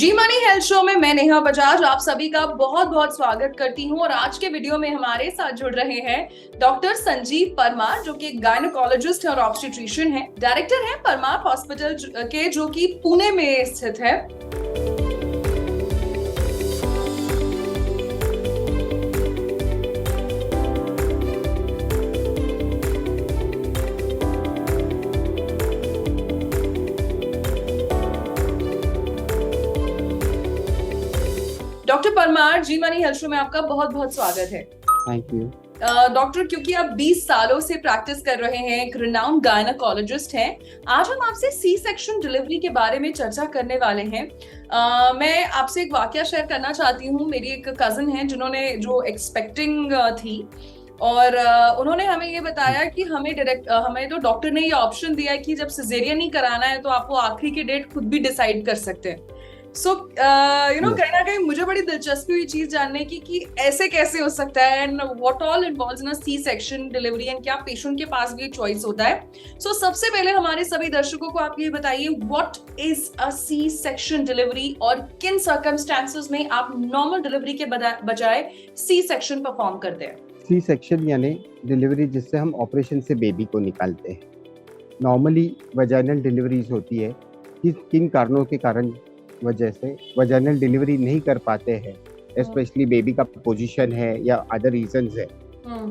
जी money health show में मैं नेहा बजाज आप सभी का बहुत बहुत स्वागत करती हूं। और आज के वीडियो में हमारे साथ जुड़ रहे हैं डॉक्टर संजीव परमार, जो कि गायनोकोलॉजिस्ट है और ऑब्स्टेट्रिशियन है। डायरेक्टर है परमार हॉस्पिटल के, जो कि पुणे में स्थित है। डॉक्टर परमार, जी मनी हेल्थ शो में आपका बहुत बहुत स्वागत है। Thank you. डॉक्टर, क्योंकि आप 20 सालों से प्रैक्टिस कर रहे हैं, एक रिनाउंड गायनोकोलॉजिस्ट हैं, आज हम आपसे सी सेक्शन डिलीवरी के बारे में चर्चा करने वाले हैं। मैं आपसे एक वाकया शेयर करना चाहती हूँ। मेरी एक कजन है जो एक्सपेक्टिंग थी, और उन्होंने हमें ये बताया कि हमें तो डॉक्टर ने ये ऑप्शन दिया है कि जब सिजेरियन ही कराना है तो आप वो आखिरी की डेट खुद भी डिसाइड कर सकते हैं। सो कहीं ना कहीं मुझे बड़ी दिलचस्पी हुई चीज जानने की कि ऐसे कैसे हो सकता है, and what all involves in a C section delivery, and क्या पेशेंट के पास भी चॉइस होता है। सबसे पहले हमारे सभी दर्शकों को आप ये बताइए, what is a C section delivery और किन सर्कमस्टेंसेस में आप नॉर्मल डिलीवरी के बजाय सी सेक्शन परफॉर्म करते हैं। सी सेक्शन यानी डिलीवरी जिससे हम ऑपरेशन से बेबी को निकालते हैं। नॉर्मली वजाइनल डिलीवरीज होती है कि किन कारणों के कारण वजह से वजाइनल डिलीवरी नहीं कर पाते हैं, स्पेशली बेबी का पोजीशन है या अदर रीजंस है,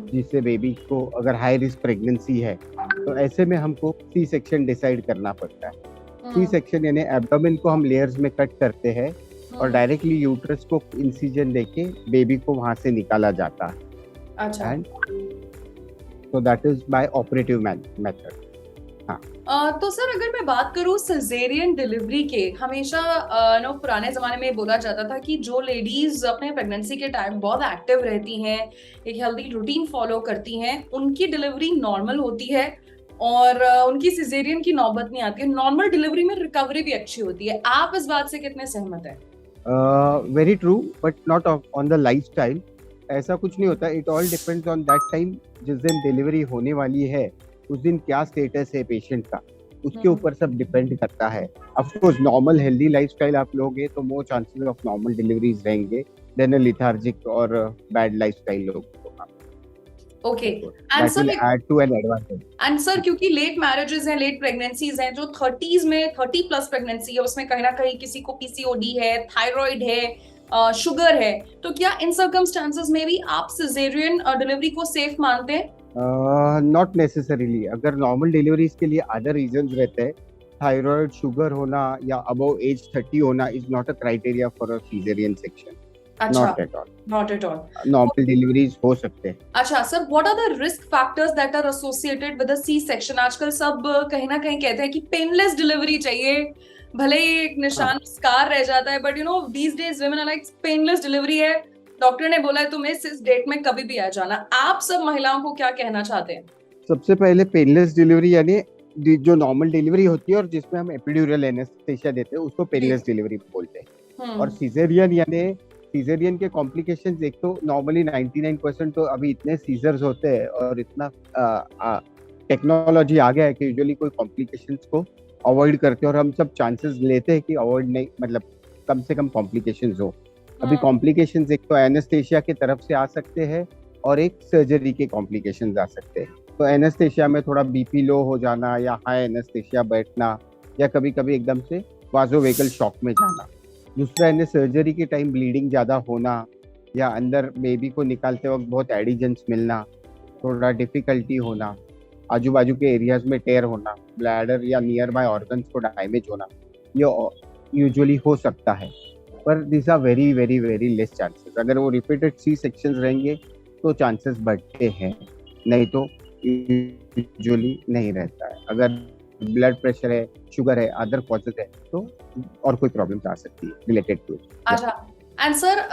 जिससे बेबी को अगर हाई रिस्क प्रेगनेंसी है तो ऐसे में हमको सी सेक्शन डिसाइड करना पड़ता है। सी सेक्शन यानी एब्डोमेन को हम लेयर्स में कट करते हैं और डायरेक्टली यूट्रस को इंसिजन देके बेबी को वहां से निकाला जाता है। अच्छा। So that is by operative method. तो सर, अगर मैं बात करूँ सिजेरियन डिलीवरी के, हमेशा पुराने जमाने में बोला जाता था कि जो लेडीज अपने प्रेगनेंसी के टाइम बहुत एक्टिव रहती हैं, एक हेल्दी रूटीन फॉलो करती हैं, उनकी डिलीवरी नॉर्मल होती है और उनकी सिजेरियन की नौबत नहीं आती है। नॉर्मल डिलीवरी में रिकवरी भी अच्छी होती है। आप इस बात से कितने सहमत हैं? Very true, but not on the lifestyle. ऐसा कुछ नहीं होता। It all depends on that time जिस दिन डिलीवरी होने वाली है, उस दिन क्या स्टेटस है पेशेंट का, उसके ऊपर सब डिपेंड करता है। Of course normal healthy lifestyle आप लोगे तो more chances of normal deliveries रहेंगे देन अ लेथार्जिक और बैड लाइफस्टाइल लोग। ओके, एंड सर क्योंकि लेट मैरिजेस हैं, लेट प्रेगनेंसीज हैं, जो 30s में 30 प्लस प्रेगनेंसी है, उसमें कहीं ना कहीं किसी को पीसीओडी है, थायराइड है, शुगर है, तो क्या इन सर्कमस्टांसेस में भी आप सिजेरियन डिलीवरी को सेफ मानते हैं? Not necessarily. अगर नॉर्मल डिलीवरीज के लिए अदर रीजंस रहते हैं, थायराइड, शुगर होना या अबव एज 30 होना is not a criteria for a caesarean section. अच्छा, not at all. Normal deliveries हो सकते हैं। अच्छा sir, what are the risk factors that are associated with a C section? आजकल सब कहीं ना कहीं कहते हैं कि पेनलेस डिलीवरी चाहिए, भले ही एक निशान स्कार रह जाता है, but these days women are like painless delivery है, डॉक्टर ने बोला है तुम्हें इस डेट में कभी भी आ जाना। आप सब महिलाओं को क्या कहना चाहते हैं? सबसे पहले पेनलेस डिलीवरी यानी जो नॉर्मल डिलीवरी होती है और जिसमें हम एपिड्यूरल एनेस्थेसिया देते हैं उसको पेनलेस डिलीवरी बोलते हैं। और सिजेरियन यानी सीजरियन के कॉम्प्लिकेशंस एक तो नॉर्मली 99% तो अभी इतने सीजर्स होते हैं और इतना टेक्नोलॉजी आ गया है कि यूजुअली कोई कॉम्प्लिकेशंस को अवॉइड करते हैं और हम सब चांसेस लेते हैं कि अवॉइड नहीं, मतलब कम से कम कॉम्प्लिकेशंस हो। अभी कॉम्प्लिकेशंस एक तो एनेस्थेसिया की तरफ से आ सकते हैं और एक सर्जरी के कॉम्प्लिकेशंस आ सकते हैं। तो एनेस्थेसिया में थोड़ा बीपी लो हो जाना या हाई एनेस्थेसिया बैठना या कभी कभी एकदम से वाजोवेगल शॉक में जाना। दूसरा है सर्जरी के टाइम ब्लीडिंग ज़्यादा होना या अंदर बेबी को निकालते वक्त बहुत एडिजेंस मिलना, थोड़ा डिफिकल्टी होना, आजू बाजू के एरियाज में टेयर होना, ब्लैडर या नियर बाय ऑर्गन्स को डैमेज होना, ये यूजुअली हो सकता है। पर this are very very very less chances. अगर वो रिपीटेड सी सेक्शंस रहेंगे तो चांसेस बढ़ते हैं, नहीं तो यूजुअली नहीं रहता है। अगर ब्लड प्रेशर है, शुगर है, अदर कॉजेज है तो और कोई प्रॉब्लम आ सकती है रिलेटेड टू। अच्छा, एंड सर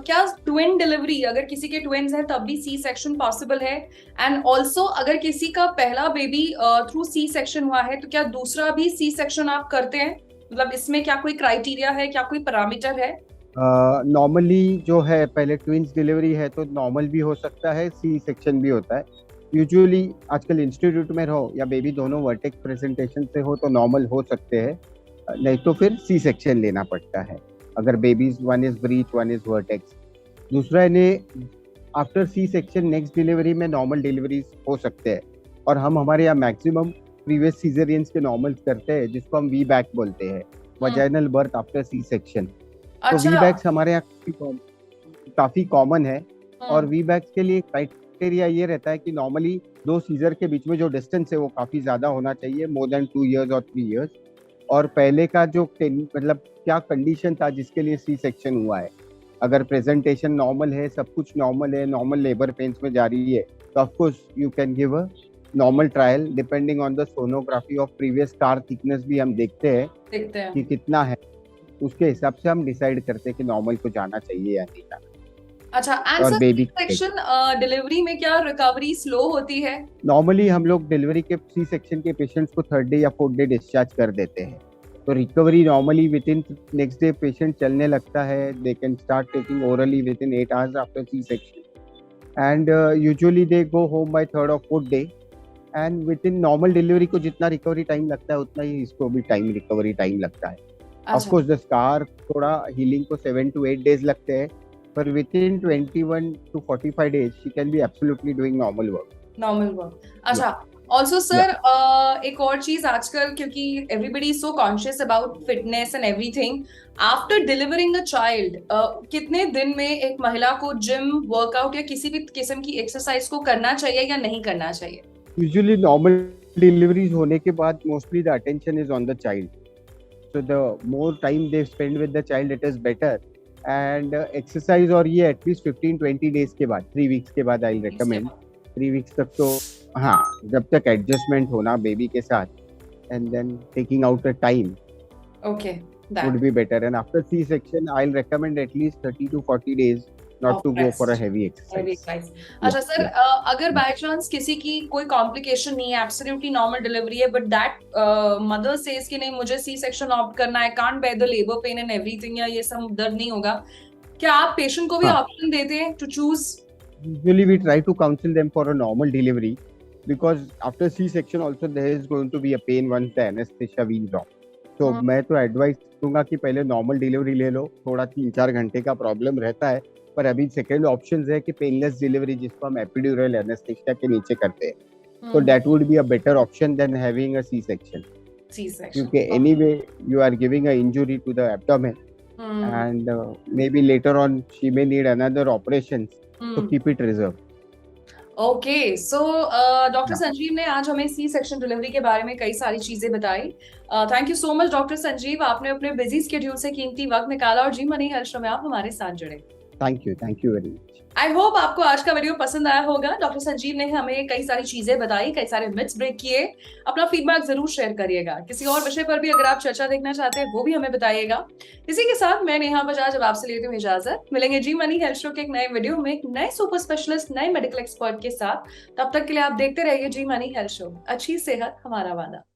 क्या ट्विन डिलीवरी, अगर किसी के ट्विन्स हैं तब भी सी सेक्शन पॉसिबल है? एंड ऑल्सो अगर किसी का पहला बेबी थ्रू सी सेक्शन हुआ है तो क्या दूसरा भी सी सेक्शन आप करते हैं? मतलब इसमें क्या कोई क्राइटेरिया है, क्या कोई पैरामीटर है? नॉर्मली जो है पहले ट्विन्स डिलीवरी है तो नॉर्मल भी हो सकता है, सी सेक्शन भी होता है। यूजुअली आजकल इंस्टीट्यूट में हो या बेबी दोनों वर्टेक्स प्रेजेंटेशन से हो तो नॉर्मल हो सकते हैं, नहीं तो फिर सी सेक्शन लेना पड़ता है। अगर babies, one is breech, one is vertex. दूसरा इन्हें after C section next delivery में नॉर्मल डिलीवरीज हो सकते हैं, और हम हमारे यहाँ मैक्सिमम प्रीवियस सीजरियंस के नॉर्मल करते हैं, जिसको हम वी बैक बोलते हैं, vaginal birth after C section. तो वी अच्छा। बैक्स हमारे यहाँ काफी कॉमन है। और हम्म। वी बैक्स के लिए क्राइटेरिया ये रहता है कि नॉर्मली दो सीजर के बीच में जो डिस्टेंस है वो काफी ज्यादा होना चाहिए, मोर देन 2 years और 3 years। और पहले का जो मतलब क्या कंडीशन था जिसके लिए सी सेक्शन हुआ है, अगर प्रेजेंटेशन नॉर्मल है, सब कुछ नॉर्मल है, नॉर्मल लेबर पेन्स में जा रही है, तो of course you can give a normal trial depending on the sonography of previous scar thickness भी हम देखते हैं देखते हैं। कि कितना है, उसके हिसाब से हम डिसाइड करते हैं कि नॉर्मल को जाना चाहिए या नहीं जाना। अच्छा, एंड और सर सी बेबी सेक्शन डिलीवरी में क्या रिकवरी स्लो होती है? नॉर्मली हम लोग डिलीवरी के सी सेक्शन के पेशेंट्स को 3rd डे या 4th डे डिस्चार्ज कर देते हैं। तो recovery normally within next day patient चलने लगता है, they can start taking orally within 8 hours after C section, and usually they go home by 3rd और 4th day. And within normal delivery को जितना recovery time लगता है उतना ही इसको भी टाइम रिकवरी टाइम लगता है। ऑफ अच्छा। कोर्स द स्कार थोड़ा हीलिंग को 7 to 8 days लगते हैं, पर with in 21 to 45 days she can be absolutely doing normal work. Normal work. अच्छा, ऑल्सो सर एक और चीज आजकल, क्योंकि everybody is so conscious about fitness and everything, after delivering a child कितने दिन में एक महिला को जिम, वर्कआउट या किसी भी किस्म की एक्सरसाइज को करना चाहिए या नहीं करना चाहिए? यूजुअली नॉर्मल डिलीवरीज होने के बाद mostly the attention is on the child, so the more time they spend with the child it is better। and exercise और ये एटलीस्ट 15-20 days के बाद, 3 weeks के बाद आई recommend। 3 weeks तक तो हाँ, जब तक एडजस्टमेंट होना बेबी के साथ, and then taking out a time okay, would be better। and after C section I'll recommend at least 30 to 40 days not Of to go for a rest. heavy Very exercise। nice. अच्छा sir, अगर by chance किसी की कोई complication नहीं है, absolutely normal delivery है, but that mother says कि नहीं मुझे सी सेक्शन ऑप्ट करना है, can't bear the labour pain and everything, या ये सब दर्द नहीं होगा, क्या आप पेशेंट को भी हाँ, ऑप्शन देते हैं to choose? usually we try to counsel them for a normal delivery, because after C section also there is going to be a pain once the anesthesia weans off। तो मैं तो advice दूंगा कि पहले normal delivery ले लो, थोड़ा 3-4 घंटे का प्रॉब्लम रहता है, पर अभी सेकेंड ऑप्शन है कि पेनलेस डिलीवरी, जिसको हम एपिड्यूरल एनेस्थेसिया के नीचे करते हैं, तो that would be a better option than having a C section. C section, क्योंकि anyway you are giving a injury to the abdomen, and may be later on she may need another operation, तो keep it reserve. Okay, so doctor Sanjeev ने आज हमें सी section delivery के बारे में कई सारी चीजें बताई। Thank you so much doctor Sanjeev, आपने अपने बिजी स्केड्यूल से कीमती वक्त निकाला और जी मनी हेल्थ शो में आप हमारे साथ जुड़े। Thank you very much. I hope आपको आज का वीडियो पसंद आया होगा। डॉक्टर संजीव ने हमें कई सारी चीजें बताई, कई सारे मिथ्स ब्रेक किए। अपना फीडबैक जरूर शेयर करिएगा। किसी और विषय पर भी अगर आप चर्चा देखना चाहते हैं वो भी हमें बताइएगा। इसी के साथ मैं नेहा बजाज अब आपसे लेती हूँ इजाजत। मिलेंगे जी मनी हेल्थ शो के एक नए वीडियो में, एक नए सुपर स्पेशलिस्ट, नए मेडिकल एक्सपर्ट के साथ। तब तक के लिए आप देखते रहिए जी मनी हेल्थ शो। अच्छी सेहत हमारा वादा।